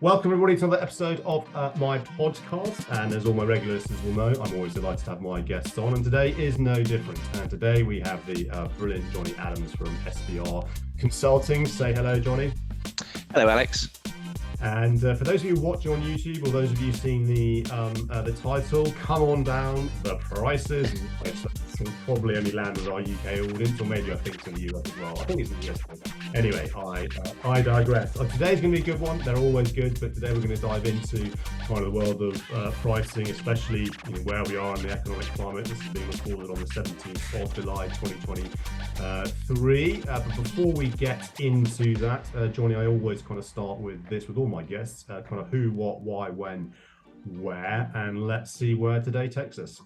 Welcome everybody to another episode of my podcast, and as all my regular listeners will know, I'm always delighted to have my guests on, and today is no different. And today we have the brilliant Jonny Adams from SBR Consulting. Say hello, Jonny. Hello, Alex. And for those of you watching on YouTube, or those of you seeing the title, come on down, the prices. This will probably only land with our UK audience, or maybe I think it's in the US as well. I think it's in the US. Anyway, I digress. Today's going to be a good one. They're always good, but today we're going to dive into kind of the world of pricing, especially where we are in the economic climate. This is being recorded on the 17th of July, 2023. But before we get into that, Jonny, I always kind of start with this with all my guests, kind of who, what, why, when, where, and let's see where today takes us.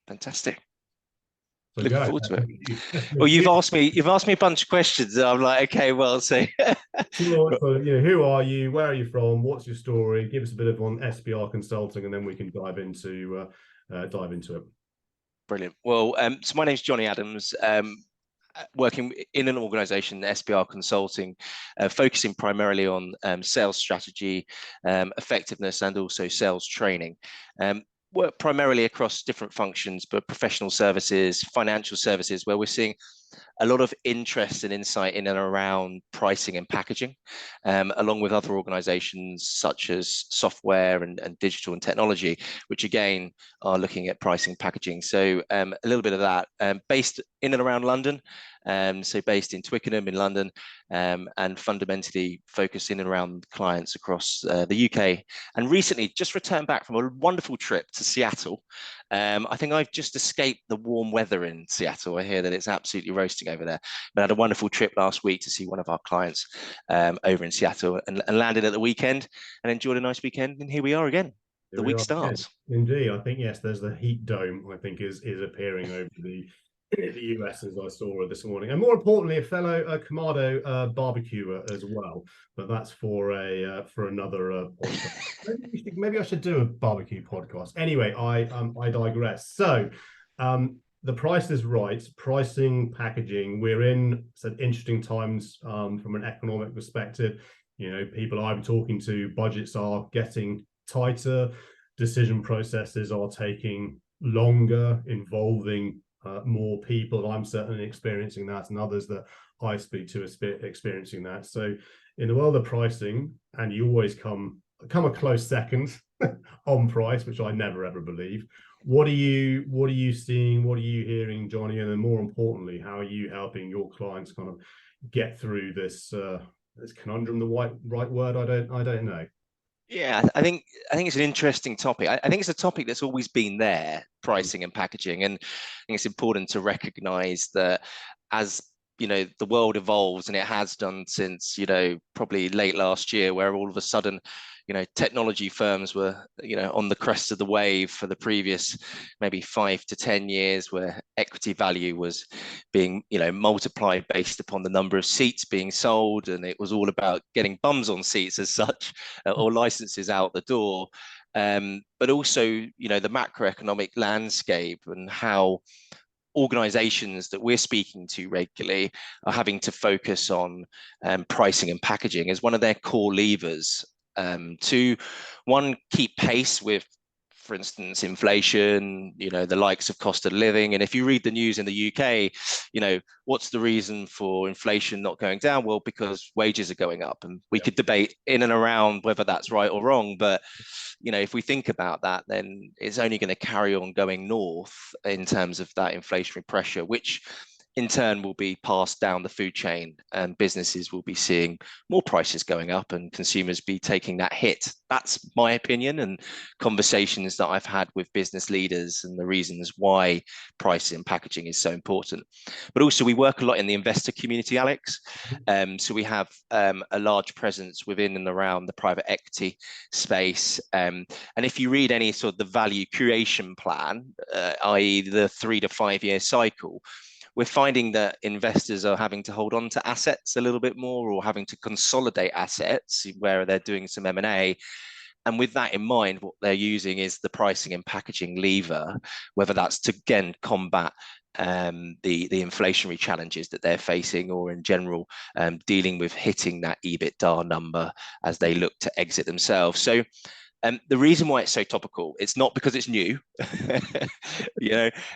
Fantastic. So looking forward to it. Well, you've asked me a bunch of questions. And I'm like, okay, well, so sure. So, who are you? Where are you from? What's your story? Give us a bit of on SBR Consulting, and then we can dive into it. Brilliant. Well, so my name's Jonny Adams. Working in an organisation, SBR Consulting, focusing primarily on sales strategy, effectiveness, and also sales training. Work primarily across different functions, but professional services, financial services, where we're seeing a lot of interest and insight in and around pricing and packaging, along with other organizations such as software and digital and technology, which again are looking at pricing and packaging. So a little bit of that, based in and around London, so based in Twickenham in London, and fundamentally focused in and around clients across the UK. And recently just returned back from a wonderful trip to Seattle. I think I've just escaped the warm weather in Seattle. I hear that it's absolutely roasting over there. But I had a wonderful trip last week to see one of our clients over in Seattle, and landed at the weekend and enjoyed a nice weekend. And here we are again. The week starts. Indeed. I think, yes, there's the heat dome, I think, is appearing over the US, as I saw this morning, and more importantly, a fellow Kamado barbecuer as well. But that's for another podcast. Maybe I should do a barbecue podcast. Anyway, I digress. So, the price is right. Pricing, packaging. We're in some interesting times from an economic perspective. People I'm talking to, budgets are getting tighter. Decision processes are taking longer, involving more people. I'm certainly experiencing that, and others that I speak to are experiencing that. So in the world of pricing, and you always come a close second on price, which I never ever believe. What are you seeing? What are you hearing, Jonny? And then more importantly, how are you helping your clients kind of get through this conundrum? The right word? I don't know. Yeah, I think it's an interesting topic. I think it's a topic that's always been there, pricing and packaging, and I think it's important to recognise that as the world evolves, and it has done since probably late last year, where all of a sudden technology firms were on the crest of the wave for the previous maybe 5 to 10 years, where equity value was being multiplied based upon the number of seats being sold, and it was all about getting bums on seats as such, or licenses out the door. But also the macroeconomic landscape and how organizations that we're speaking to regularly are having to focus on pricing and packaging as one of their core levers, to keep pace with, for instance, inflation, the likes of cost of living. And if you read the news in the UK, what's the reason for inflation not going down? Well, because wages are going up, and we could debate in and around whether that's right or wrong. But if we think about that, then it's only going to carry on going north in terms of that inflationary pressure, which in turn will be passed down the food chain, and businesses will be seeing more prices going up and consumers be taking that hit. That's my opinion, and conversations that I've had with business leaders, and the reasons why pricing and packaging is so important. But also we work a lot in the investor community, Alex. So we have a large presence within and around the private equity space. And if you read any sort of the value creation plan, i.e. the 3 to 5 year cycle, we're finding that investors are having to hold on to assets a little bit more, or having to consolidate assets where they're doing some M&A. And with that in mind, what they're using is the pricing and packaging lever, whether that's to, again, combat the inflationary challenges that they're facing, or in general dealing with hitting that EBITDA number as they look to exit themselves. So the reason why it's so topical, it's not because it's new,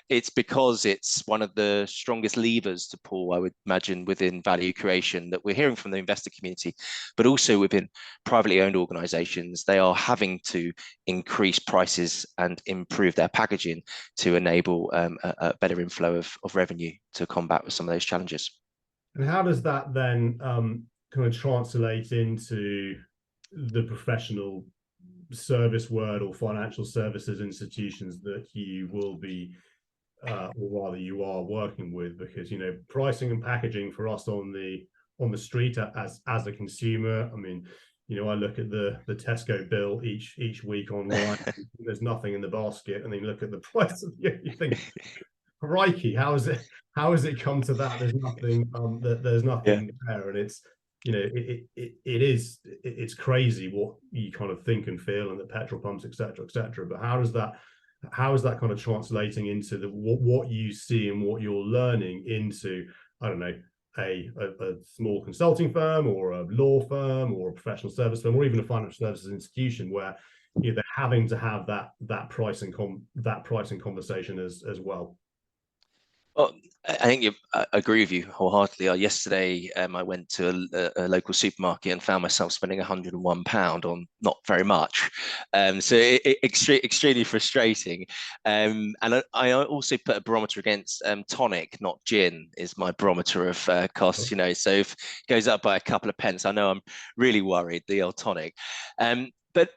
it's because it's one of the strongest levers to pull, I would imagine, within value creation that we're hearing from the investor community, but also within privately owned organizations. They are having to increase prices and improve their packaging to enable a better inflow of revenue to combat with some of those challenges. And how does that then kind of translate into the professional service world or financial services institutions that you will be, or rather you are working with? Because pricing and packaging for us on the street as a consumer, I mean, I look at the Tesco bill each week online. There's nothing in the basket, and then you look at the price of you think, crikey, how has it come to that? There's nothing there's nothing there, and it's it's crazy what you kind of think and feel, and the petrol pumps, etc., etc. But how is that kind of translating into what you see and what you're learning into, I don't know, a small consulting firm or a law firm or a professional service firm or even a financial services institution where they're having to have that pricing conversation as well? Well, I think I agree with you wholeheartedly. Yesterday, I went to a local supermarket and found myself spending £101 on not very much. So extremely frustrating. And I also put a barometer against tonic, not gin, is my barometer of costs. So if it goes up by a couple of pence, I know I'm really worried, the old tonic. But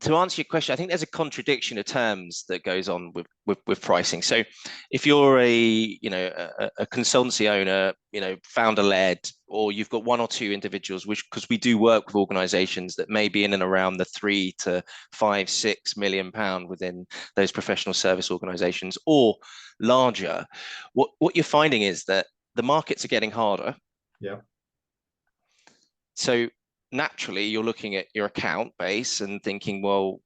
to answer your question, I think there's a contradiction of terms that goes on with pricing. So if you're a consultancy owner, founder led, or you've got one or two individuals, because we do work with organizations that may be in and around the £3 to £5-6 million within those professional service organizations or larger, what you're finding is that the markets are getting harder. Yeah. So naturally, you're looking at your account base and thinking, well,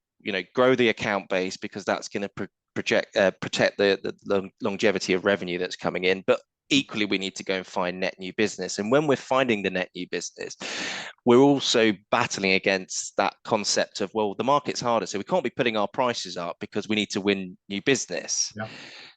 grow the account base because that's going to protect the longevity of revenue that's coming in. But equally, we need to go and find net new business. And when we're finding the net new business, we're also battling against that concept of, well, the market's harder, so we can't be putting our prices up because we need to win new business. Yeah.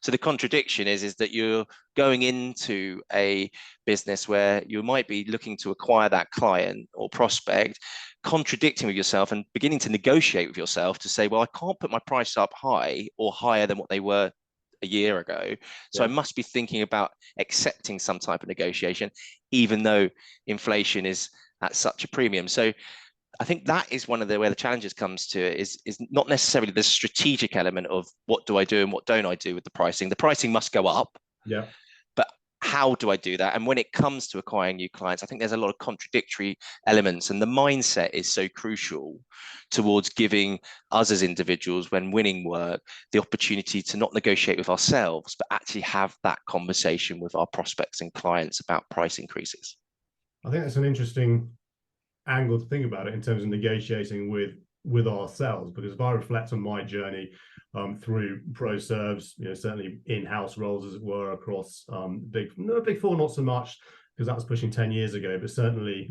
So the contradiction is that you're going into a business where you might be looking to acquire that client or prospect, contradicting with yourself and beginning to negotiate with yourself to say, well, I can't put my price up high or higher than what they were a year ago. So I must be thinking about accepting some type of negotiation, even though inflation is at such a premium. So I think that is one of where the challenges comes to is not necessarily the strategic element of what do I do and what don't I do with the pricing. The pricing must go up. Yeah. But how do I do that? And when it comes to acquiring new clients, I think there's a lot of contradictory elements, and the mindset is so crucial towards giving us as individuals, when winning work, the opportunity to not negotiate with ourselves, but actually have that conversation with our prospects and clients about price increases. I think that's an interesting angle to think about it in terms of negotiating with ourselves, because if I reflect on my journey through pro serves, certainly in-house roles, as it were, across big four, not so much, because that was pushing 10 years ago, but certainly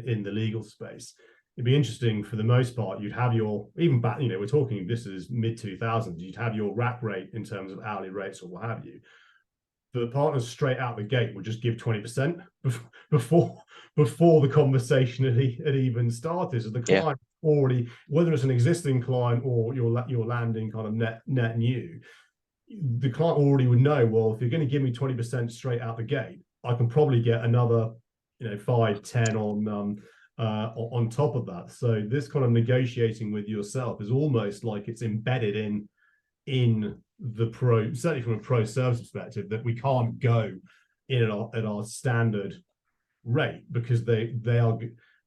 in the legal space, it'd be interesting. For the most part, you'd have your, even back, we're talking, this is mid-2000s, you'd have your rack rate in terms of hourly rates or what have you. The partners straight out the gate would just give 20% before the conversation had even started. So the client already, whether it's an existing client or you're landing kind of net new, the client already would know, well, if you're going to give me 20% straight out the gate, I can probably get another 5-10 on top of that. So this kind of negotiating with yourself is almost like it's embedded in the pro, certainly from a pro service perspective, that we can't go in at our standard rate, because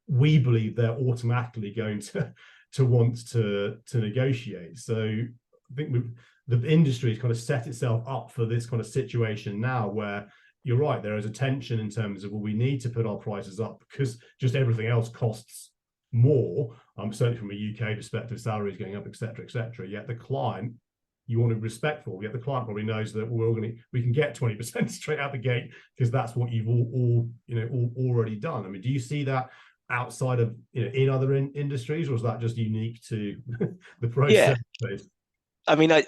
we believe they're automatically going to want to negotiate. So I think the industry has kind of set itself up for this kind of situation now, where you're right, there is a tension in terms of, well, we need to put our prices up because just everything else costs more. Certainly from a UK perspective, salaries going up, etc., etc. Yet the client you want to be respectful. Yet the client probably knows that we can get 20% straight out the gate because that's what you've all already done. I mean, do you see that outside of in other industries, or is that just unique to the process? Yeah. I mean, I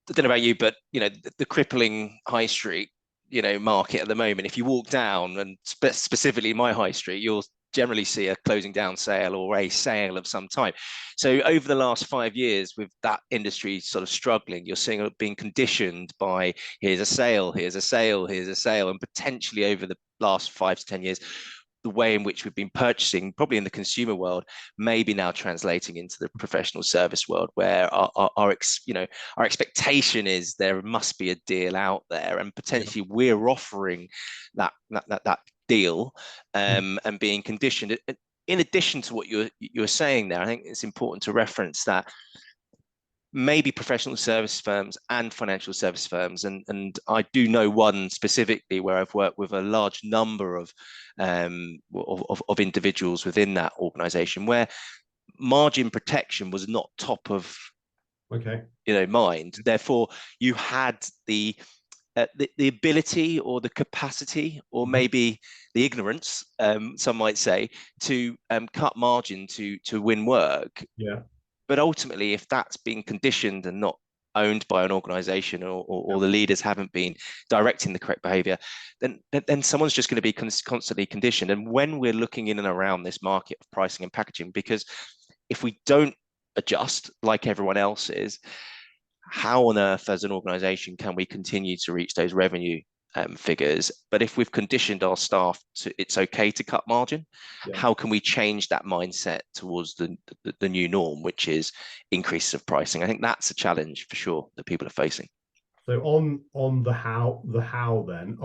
don't know about you, but the crippling high street market at the moment, if you walk down, and specifically my high street, you'll generally see a closing down sale or a sale of some type. So over the last 5 years, with that industry sort of struggling, you're seeing it being conditioned by here's a sale, here's a sale, here's a sale, and potentially over the last 5 to 10 years, the way in which we've been purchasing, probably in the consumer world, may be now translating into the professional service world, where our expectation is there must be a deal out there, and potentially we're offering that deal and being conditioned. In addition to what you're saying there, I think it's important to reference that maybe professional service firms and financial service firms, and I do know one specifically where I've worked with a large number of individuals within that organization, where margin protection was not top of mind. Therefore, you had the ability or the capacity, or maybe the ignorance, some might say, to cut margin to win work. Yeah. But ultimately, if that's being conditioned and not owned by an organization, or the leaders haven't been directing the correct behavior, then someone's just going to be constantly conditioned. And when we're looking in and around this market of pricing and packaging, because if we don't adjust like everyone else is, how on earth as an organization can we continue to reach those revenue figures? But if we've conditioned our staff to it's okay to cut margin, how can we change that mindset towards the new norm, which is increases of pricing? I think that's a challenge for sure that people are facing. So on the how then,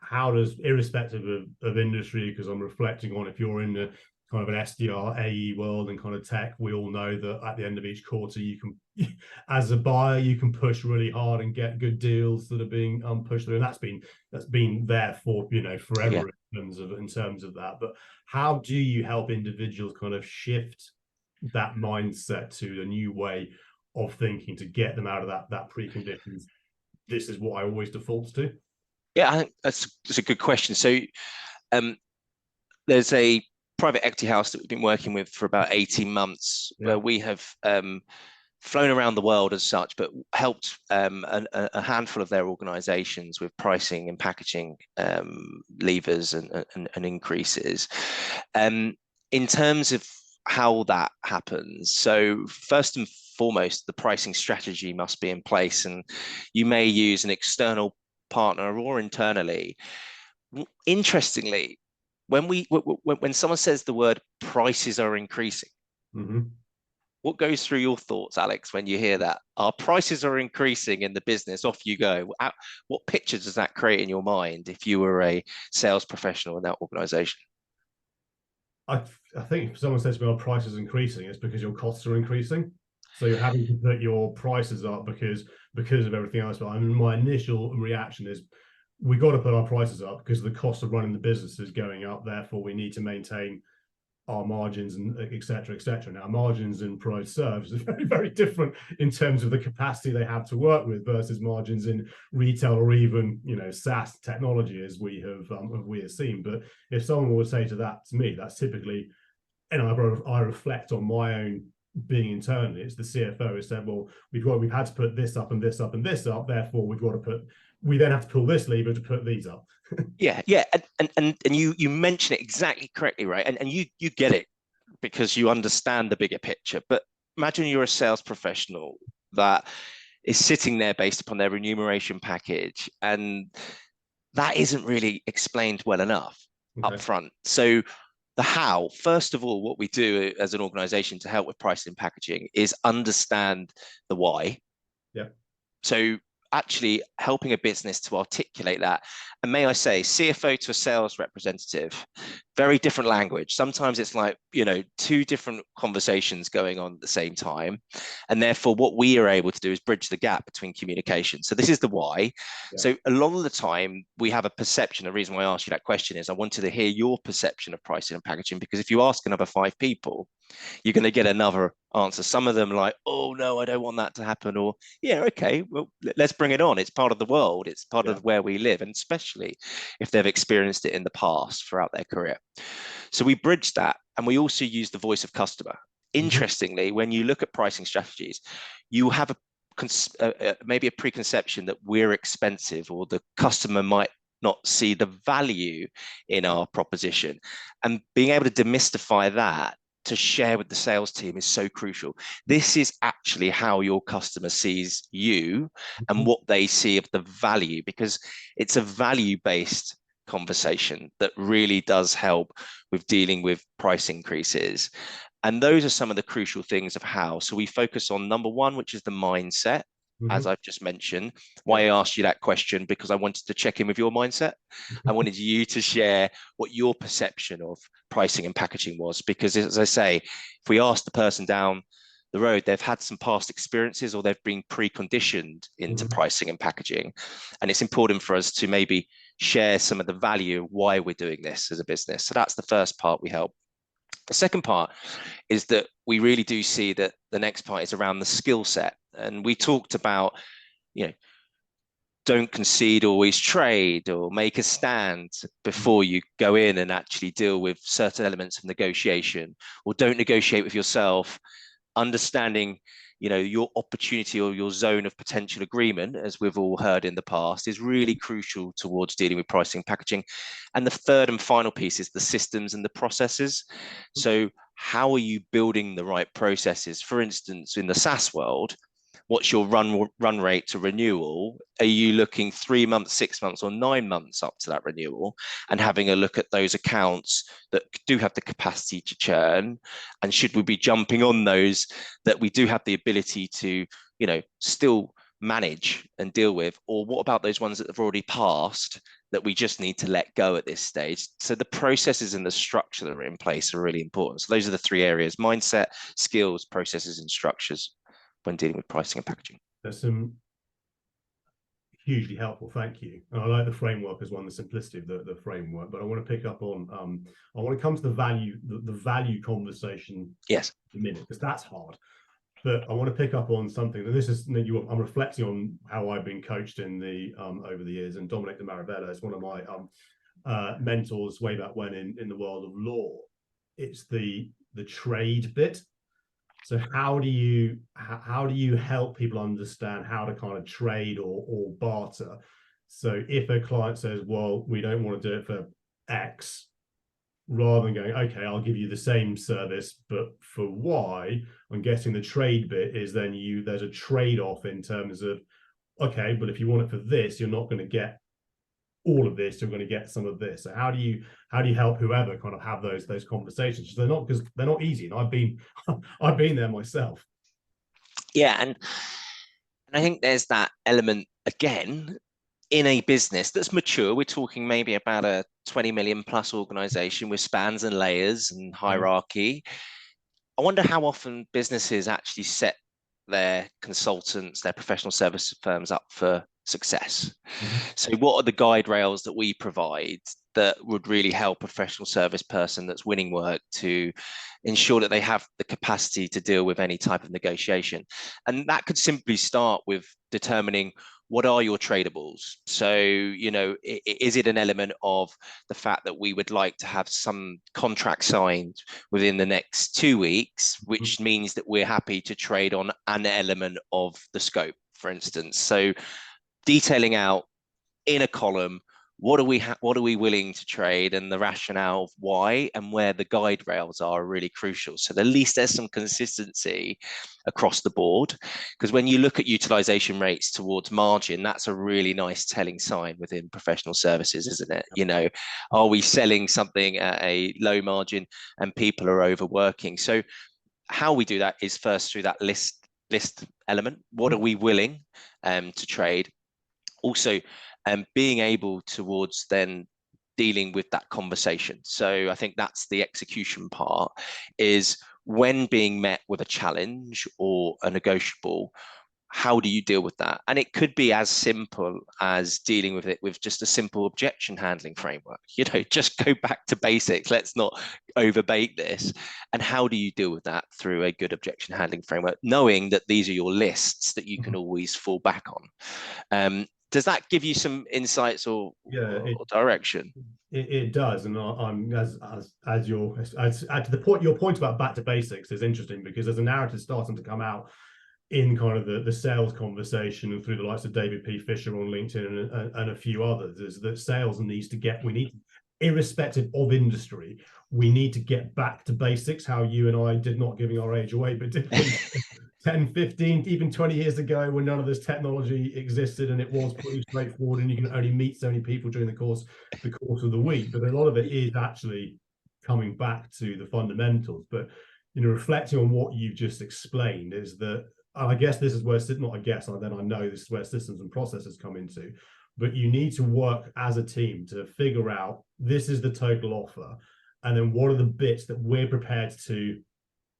how does, irrespective of industry, because I'm reflecting on if you're in the kind of an SDR AE world and kind of tech, we all know that at the end of each quarter, you can, as a buyer, you can push really hard and get good deals that are being pushed through, and that's been there for forever in terms of that. But how do you help individuals kind of shift that mindset to a new way of thinking to get them out of that preconditions? This is what I always default to. Yeah, I think that's a good question. So there's a private equity house that we've been working with for about 18 months, where we have flown around the world as such, but helped a handful of their organizations with pricing and packaging levers and increases. In terms of how that happens, so first and foremost, the pricing strategy must be in place, and you may use an external partner or internally. Interestingly, when someone says the word prices are increasing, what goes through your thoughts, Alex, when you hear that? Our prices are increasing in the business, off you go. What picture does that create in your mind if you were a sales professional in that organization? I think if someone says to me, our prices are increasing, it's because your costs are increasing. So you're having to put your prices up because of everything else. But I mean, my initial reaction is, we got to put our prices up because the cost of running the business is going up. Therefore, we need to maintain our margins, and et cetera, et cetera. Now, margins in pro service is very, very different in terms of the capacity they have to work with versus margins in retail or even SaaS technology, as we have seen. But if someone would say to me, that's typically, and I reflect on my own being internally, it's the CFO has said, well, we've had to put this up and this up and this up, therefore we then have to pull this lever to put these up. Yeah, and you mention it exactly correctly, right? And you get it because you understand the bigger picture. But imagine you're a sales professional that is sitting there based upon their remuneration package, and that isn't really explained well enough up front. So the how, first of all, what we do as an organization to help with pricing and packaging is understand the why. Yeah. So actually helping a business to articulate that. And may I say, CFO to a sales representative, very different language. Sometimes it's like, two different conversations going on at the same time. And therefore, what we are able to do is bridge the gap between communication. So this is the why. Yeah. So a lot of the time we have a perception. The reason why I asked you that question is I wanted to hear your perception of pricing and packaging, because if you ask another 5 people, you're going to get another answer. Some of them like, oh no, I don't want that to happen, or yeah, okay, well, let's bring it on. It's part of the world. It's part of where we live, and especially if they've experienced it in the past throughout their career. So we bridge that, and we also use the voice of customer. Interestingly, when you look at pricing strategies, you have maybe a preconception that we're expensive, or the customer might not see the value in our proposition. And being able to demystify that to share with the sales team is so crucial. This is actually how your customer sees you and what they see of the value, because it's a value-based conversation that really does help with dealing with price increases. And those are some of the crucial things of how. So we focus on number one, which is the mindset, as I've just mentioned. Why I asked you that question, because I wanted to check in with your mindset. I wanted you to share what your perception of pricing and packaging was, because as I say, if we ask the person down the road, they've had some past experiences, or they've been preconditioned into pricing and packaging. And it's important for us to maybe share some of the value of why we're doing this as a business. So that's the first part we help. The second part is that we really do see that the next part is around the skill set. And we talked about, don't concede, always trade, or make a stand before you go in and actually deal with certain elements of negotiation, or don't negotiate with yourself. Understanding your opportunity or your zone of potential agreement, as we've all heard in the past, is really crucial towards dealing with pricing and packaging. And the third and final piece is the systems and the processes. So how are you building the right processes? For instance, in the SaaS world, what's your run rate to renewal? Are you looking 3 months, 6 months, or 9 months up to that renewal, and having a look at those accounts that do have the capacity to churn? And should we be jumping on those that we do have the ability to, still manage and deal with? Or what about those ones that have already passed that we just need to let go at this stage? So the processes and the structure that are in place are really important. So those are the 3 areas: mindset, skills, processes, and structures when dealing with pricing and packaging. There's some hugely helpful, thank you. And I like the framework as well, the simplicity of the framework, but I want to pick up on I want to come to the value conversation in a minute, because that's hard. But I want to pick up on something, and this is, I'm reflecting on how I've been coached in the over the years, and Dominic de Marabella is one of my mentors way back when in the world of law. It's the trade bit. So how do you help people understand how to kind of trade or barter? So if a client says, well, we don't want to do it for X, rather than going, okay, I'll give you the same service, but for Y, I'm guessing the trade bit is then there's a trade-off in terms of, okay, but if you want it for this, you're not going to get all of this, you're going to get some of this. So how do you help whoever kind of have those conversations? Because they're not easy, and I've been there myself. Yeah, and I think there's that element again in a business that's mature. We're talking maybe about a 20 million plus organization with spans and layers and hierarchy. I wonder how often businesses actually set their consultants, their professional service firms up for success. So what are the guide rails that we provide that would really help a professional service person that's winning work to ensure that they have the capacity to deal with any type of negotiation? And that could simply start with determining, what are your tradeables? So, is it an element of the fact that we would like to have some contract signed within the next 2 weeks, which means that we're happy to trade on an element of the scope, for instance? So detailing out in a column, what are we willing to trade, and the rationale of why, and where the guide rails are really crucial. So at least there's some consistency across the board, because when you look at utilization rates towards margin, that's a really nice telling sign within professional services, isn't it? Are we selling something at a low margin and people are overworking? So how we do that is first through that list element. What are we willing to trade? Also, being able towards then dealing with that conversation. So I think that's the execution part, is when being met with a challenge or a negotiable, how do you deal with that? And it could be as simple as dealing with it with just a simple objection handling framework. Just go back to basics. Let's not overbake this. And how do you deal with that through a good objection handling framework, knowing that these are your lists that you can always fall back on? Does that give you some insights or direction? It does, and I'm as to the point. Your point about back to basics is interesting, because there's a narrative starting to come out in kind of the sales conversation and through the likes of David P. Fisher on LinkedIn and a few others, is that sales needs to get, irrespective of industry, we need to get back to basics. How you and I did, not giving our age away, but did 10, 15, even 20 years ago, when none of this technology existed and it was pretty straightforward and you can only meet so many people during the course of the week. But a lot of it is actually coming back to the fundamentals. But reflecting on what you've just explained, is that, and I guess this is where, not I guess, and then I know this is where systems and processes come into, but you need to work as a team to figure out, this is the total offer, and then what are the bits that we're prepared to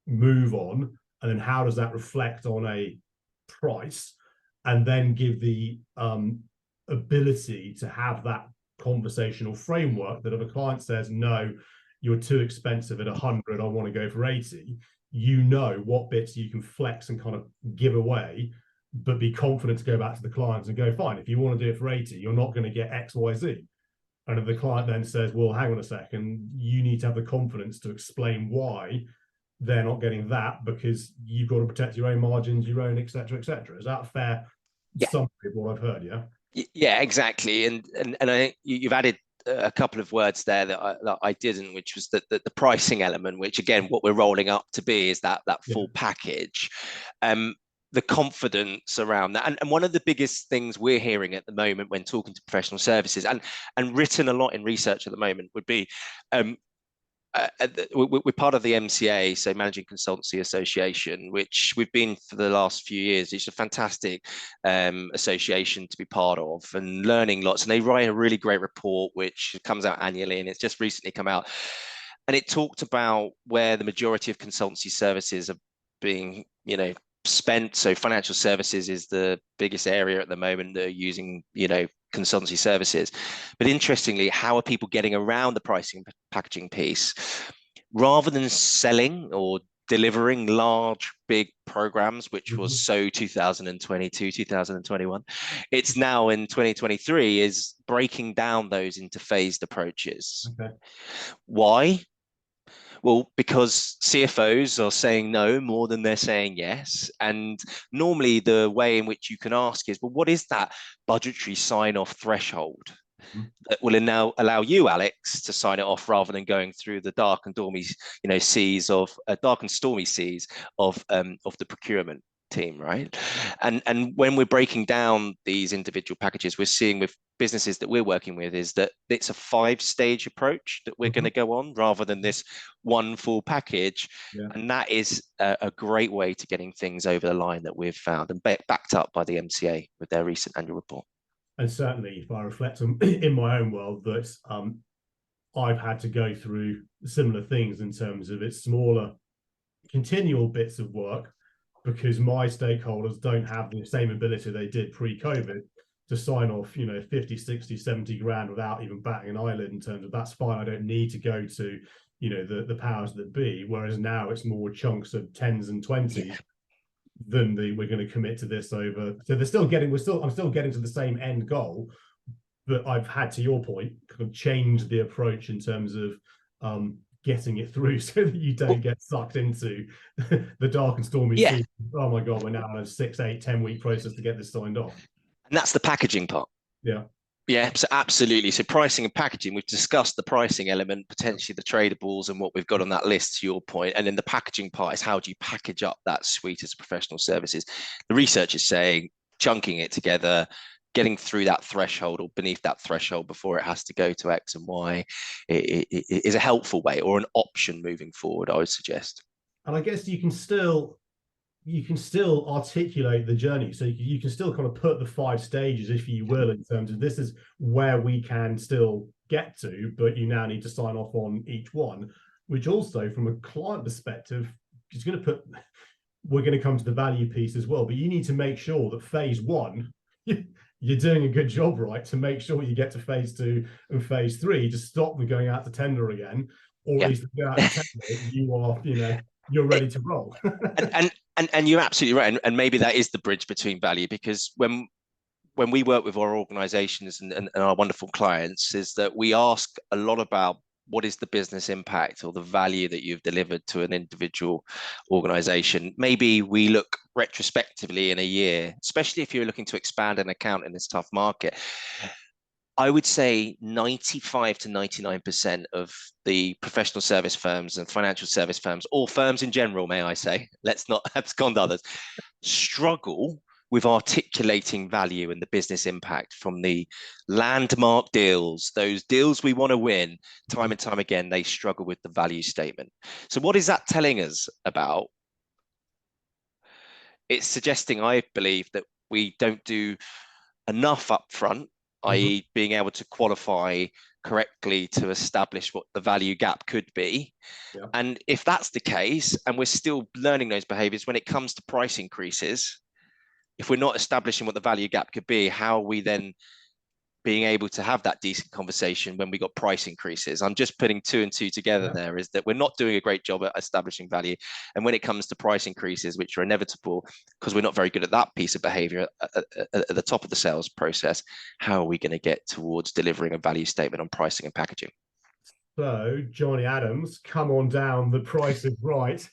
move on, and then how does that reflect on a price, and then give the ability to have that conversational framework that if a client says, no, you're too expensive at 100, I want to go for 80, what bits you can flex and kind of give away, but be confident to go back to the clients and go, fine, if you want to do it for 80, you're not going to get X, Y, Z. And if the client then says, well, hang on a second, you need to have the confidence to explain why they're not getting that, because you've got to protect your own margins, your own, et cetera, et cetera. Is that a fair summary of what I've heard? Yeah, exactly. And I think you've added a couple of words there that I didn't, which was the pricing element, which again, what we're rolling up to be is that full package. The confidence around that. And one of the biggest things we're hearing at the moment when talking to professional services, and written a lot in research at the moment, would be we're part of the MCA, so Managing Consultancy Association, which we've been for the last few years. It's a fantastic association to be part of and learning lots. And they write a really great report, which comes out annually, and it's just recently come out. And it talked about where the majority of consultancy services are being, spent. So financial services is the biggest area at the moment that are using, consultancy services. But interestingly, how are people getting around the pricing and packaging piece? Rather than selling or delivering large, big programs, which was so 2022, 2021, it's now in 2023 is breaking down those into phased approaches. Okay. Why? Well, because CFOs are saying no more than they're saying yes. And normally the way in which you can ask is, well, what is that budgetary sign-off threshold that will now allow you, Alex, to sign it off, rather than going through the dark and stormy, seas of the procurement team, right? And when we're breaking down these individual packages, we're seeing with businesses that we're working with is that it's a 5-stage approach that we're going to go on, rather than this one full package. And that is a great way to getting things over the line that we've found, and backed up by the MCA with their recent annual report. And certainly, if I reflect on in my own world, that I've had to go through similar things in terms of its smaller continual bits of work, because my stakeholders don't have the same ability they did pre-COVID to sign off, 50, 60, 70 grand without even batting an eyelid, in terms of, that's fine, I don't need to go to, the powers that be. Whereas now it's more chunks of 10s and 20s than we're going to commit to this over. So I'm still getting to the same end goal, but I've had, to your point, kind of change the approach in terms of getting it through, so that you don't get sucked into the dark and stormy sea. Oh my God, we're now on a 6, 8, 10-week process to get this signed off. And that's the packaging part. Yeah, so absolutely. So pricing and packaging, we've discussed the pricing element, potentially the tradables and what we've got on that list, to your point. And then the packaging part is, how do you package up that suite as professional services? The research is saying chunking it together, getting through that threshold or beneath that threshold before it has to go to X and Y is a helpful way, or an option moving forward, I would suggest. And I guess you can still articulate the journey. So you can still kind of put the 5 stages, if you will, in terms of, this is where we can still get to, but you now need to sign off on each one, which also, from a client perspective, is going to put, we're going to come to the value piece as well, but you need to make sure that phase one, you're doing a good job, right, to make sure you get to phase two and phase three to stop them going out to tender again, or Yeah. at least go out to tender, you are, you're ready to roll. and you're absolutely right. And maybe that is the bridge between value, because when we work with our organizations and our wonderful clients, is that we ask a lot about what is the business impact or the value that you've delivered to an individual organization. Maybe we look retrospectively in a year, especially if you're looking to expand an account in this tough market. I would say 95 to 99% of the professional service firms and financial service firms, or firms in general, may I say, let's not abscond others, struggle with articulating value and the business impact from the landmark deals, those deals we want to win. Time and time again, they struggle with the value statement. So what is that telling us about? It's suggesting, I believe, that we don't do enough upfront, i.e. being able to qualify correctly to establish what the value gap could be. Yeah. And if that's the case, and we're still learning those behaviors when it comes to price increases, if we're not establishing what the value gap could be, how are we then being able to have that decent conversation when we got price increases? I'm just putting two and two together. Yeah. There is that we're not doing a great job at establishing value. And when it comes to price increases, which are inevitable because we're not very good at that piece of behavior at the top of the sales process, how are we going to get towards delivering a value statement on pricing and packaging? So, Jonny Adams, come on down. The price is right.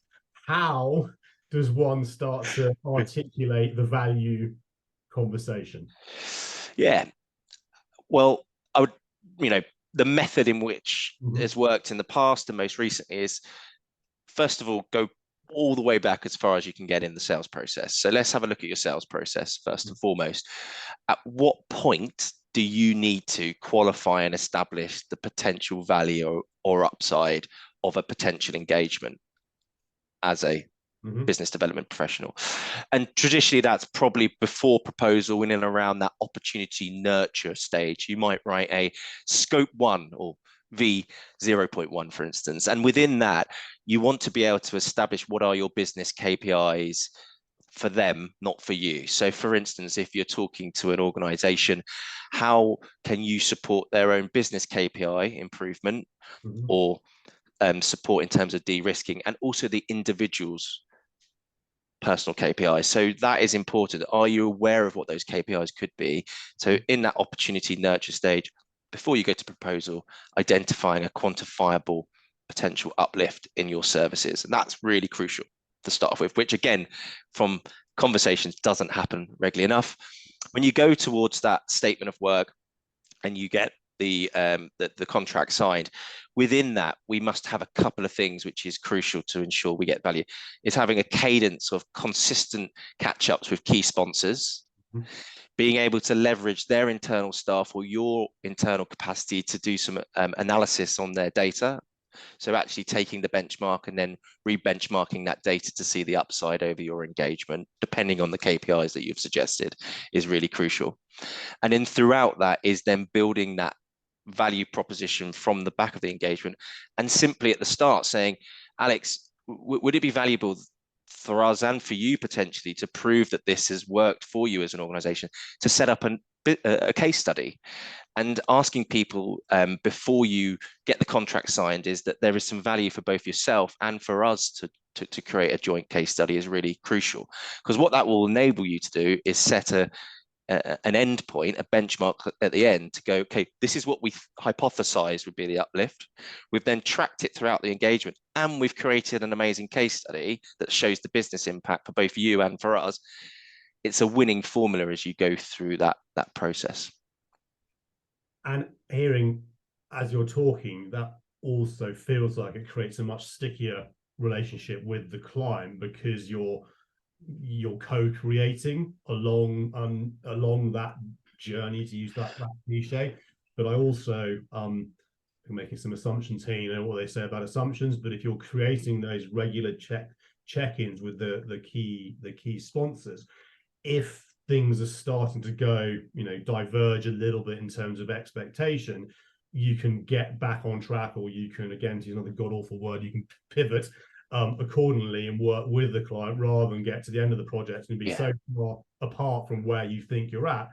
How does one start to articulate the value conversation? Yeah. Well, I would, the method in which has worked in the past and most recently is, first of all, go all the way back as far as you can get in the sales process. So let's have a look at your sales process first and foremost. At what point do you need to qualify and establish the potential value or upside of a potential engagement as a business development professional? And traditionally, that's probably before proposal, in and around that opportunity nurture stage. You might write a scope 1 or V 0.1, for instance. And within that, you want to be able to establish what are your business KPIs for them, not for you. So for instance, if you're talking to an organization, how can you support their own business KPI improvement or support in terms of de-risking, and also the individual's personal KPIs? So that is important. Are you aware of what those KPIs could be? So in that opportunity nurture stage, before you go to proposal, identifying a quantifiable potential uplift in your services. And that's really crucial to start off with, which again, from conversations doesn't happen regularly enough. When you go towards that statement of work and you get the contract signed, within that, we must have a couple of things which is crucial to ensure we get value. Is having a cadence of consistent catch-ups with key sponsors, being able to leverage their internal staff or your internal capacity to do some analysis on their data. So actually taking the benchmark and then re-benchmarking that data to see the upside over your engagement, depending on the KPIs that you've suggested, is really crucial. And then throughout that is then building that value proposition from the back of the engagement, and simply at the start saying, Alex, would it be valuable for us and for you potentially to prove that this has worked for you as an organization, to set up a case study? And asking people before you get the contract signed is that there is some value for both yourself and for us to create a joint case study is really crucial, because what that will enable you to do is set an end point, a benchmark at the end to go, okay, this is what we hypothesized would be the uplift. We've then tracked it throughout the engagement, and we've created an amazing case study that shows the business impact for both you and for us. It's a winning formula as you go through that process. And hearing as you're talking, that also feels like it creates a much stickier relationship with the client, because you're co-creating along that journey, to use that cliche. But I also making some assumptions here, you know what they say about assumptions, but if you're creating those regular check-ins with the key sponsors, if things are starting to go, diverge a little bit in terms of expectation, you can get back on track, or you can, again, to use another god awful word, you can pivot accordingly and work with the client rather than get to the end of the project and be Yeah. so far apart from where you think you're at,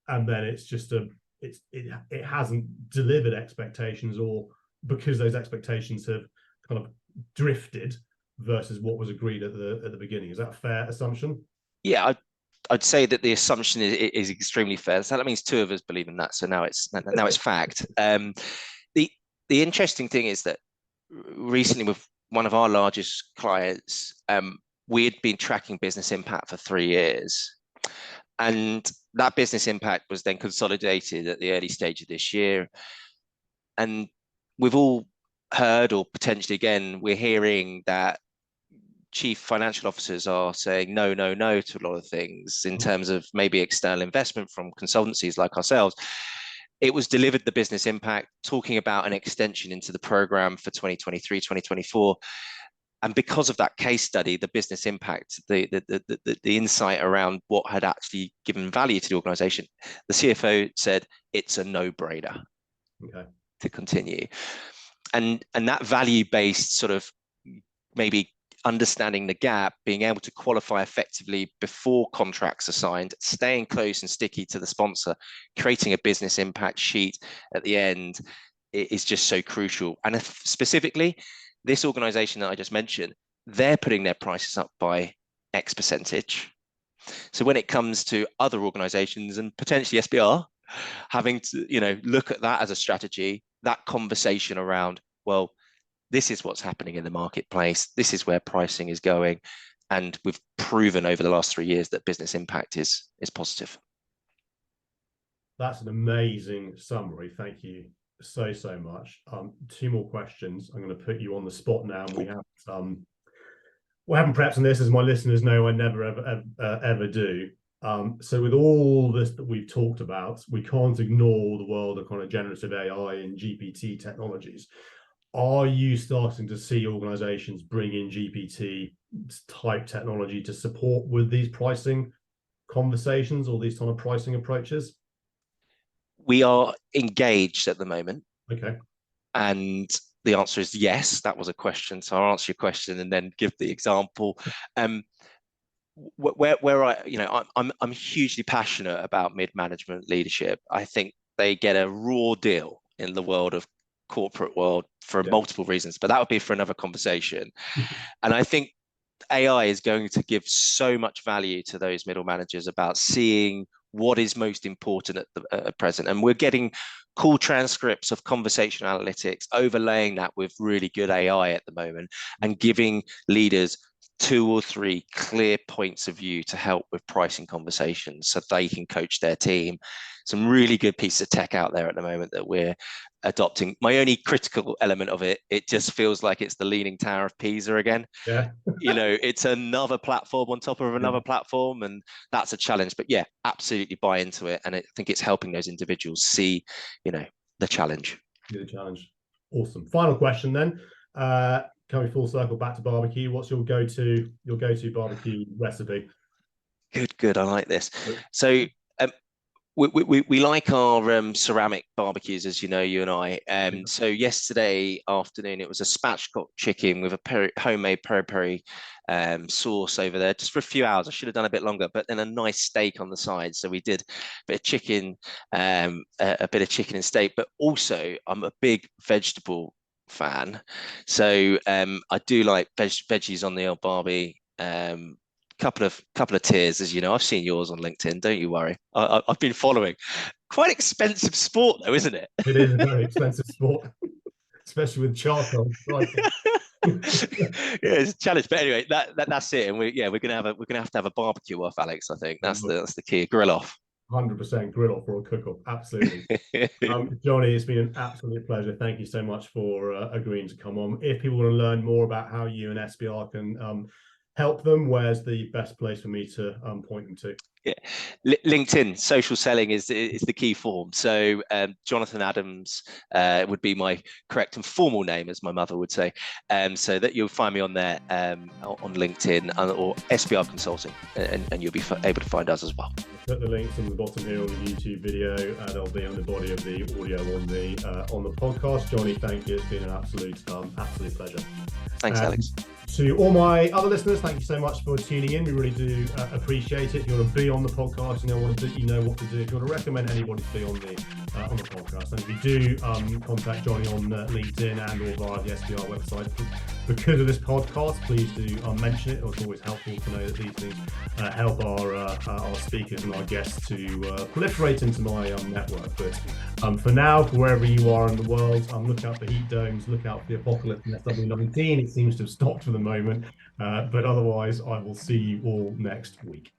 and then it's just it hasn't delivered expectations, or because those expectations have kind of drifted versus what was agreed at the beginning. Is that a fair assumption? Yeah, I'd say that the assumption is extremely fair. So that means two of us believe in that. So now it's fact. The interesting thing is that recently with one of our largest clients, we had been tracking business impact for 3 years, and that business impact was then consolidated at the early stage of this year. And we've all heard, or potentially again, we're hearing that chief financial officers are saying no to a lot of things in terms of maybe external investment from consultancies like ourselves. It was delivered, the business impact, talking about an extension into the program for 2023, 2024. And because of that case study, the business impact, the insight around what had actually given value to the organization, the CFO said it's a no-brainer to continue. And that value-based sort of maybe understanding the gap, being able to qualify effectively before contracts are signed, staying close and sticky to the sponsor, creating a business impact sheet at the end is just so crucial. And specifically, this organization that I just mentioned, they're putting their prices up by X percentage. So when it comes to other organizations and potentially SBR having to, look at that as a strategy, that conversation around, well, this is what's happening in the marketplace. This is where pricing is going. And we've proven over the last 3 years that business impact is positive. That's an amazing summary. Thank you so much. 2 more questions. I'm going to put you on the spot now. We haven't prepped on this, as my listeners know I never ever do. So with all this that we've talked about, we can't ignore the world of kind of generative AI and GPT technologies. Are you starting to see organizations bring in GPT type technology to support with these pricing conversations or these kind of pricing approaches? We are engaged at the moment. Okay. And the answer is yes. That was a question. So I'll answer your question and then give the example. I'm hugely passionate about mid-management leadership. I think they get a raw deal in the world of corporate world for multiple reasons, but that would be for another conversation. And I think AI is going to give so much value to those middle managers about seeing what is most important at present. And we're getting cool transcripts of conversational analytics, overlaying that with really good AI at the moment, and giving leaders 2 or 3 clear points of view to help with pricing conversations so they can coach their team. Some really good pieces of tech out there at the moment that we're adopting. My only critical element of it just feels like it's the Leaning Tower of Pisa again. Yeah. It's another platform on top of another platform, and that's a challenge. But yeah, absolutely buy into it. And I think it's helping those individuals see, the challenge. The challenge. Awesome. Final question then. Coming full circle back to barbecue, what's your go-to barbecue recipe? Good. I like this. So we like our ceramic barbecues, as you know, you and I. So yesterday afternoon, it was a spatchcock chicken with a homemade peri-peri sauce over there, just for a few hours. I should have done a bit longer, but then a nice steak on the side. So we did a bit of chicken, a bit of chicken and steak. But also, I'm a big vegetable fan, so I do like veggies on the old barbie. Couple of tiers, as you know. I've seen yours on LinkedIn, don't you worry. I've been following. Quite expensive sport though, isn't it? It is a very expensive sport, especially with charcoal. Yeah, it's a challenge, but anyway, that's it. And we're gonna have to have a barbecue off, Alex. I think that's the key. Grill off. 100% grill off or a cook off. Absolutely. Jonny, it's been an absolute pleasure. Thank you so much for agreeing to come on. If people want to learn more about how you and SBR can help them, where's the best place for me to point them to? Yeah, LinkedIn social selling is the key form. So Jonathan Adams would be my correct and formal name, as my mother would say. So that you'll find me on there on LinkedIn or SBR Consulting, and you'll be able to find us as well. I'll put the links on the bottom here on the YouTube video. They'll be on the body of the audio on the podcast. Jonny, thank you. It's been an absolute pleasure. Thanks, Alex. To all my other listeners, thank you so much for tuning in. We really do appreciate it. If you want to be on the podcast, you know what to do. If you want to recommend anybody to be on the podcast, and if you do contact Jonny on LinkedIn and or via the SBR website because of this podcast, please do mention it. It's always helpful to know that these things help our speakers and our guests to proliferate into my network. But for now, for wherever you are in the world, look out for heat domes, look out for the apocalypse in SW19. It seems to have stopped for the moment, but otherwise I will see you all next week.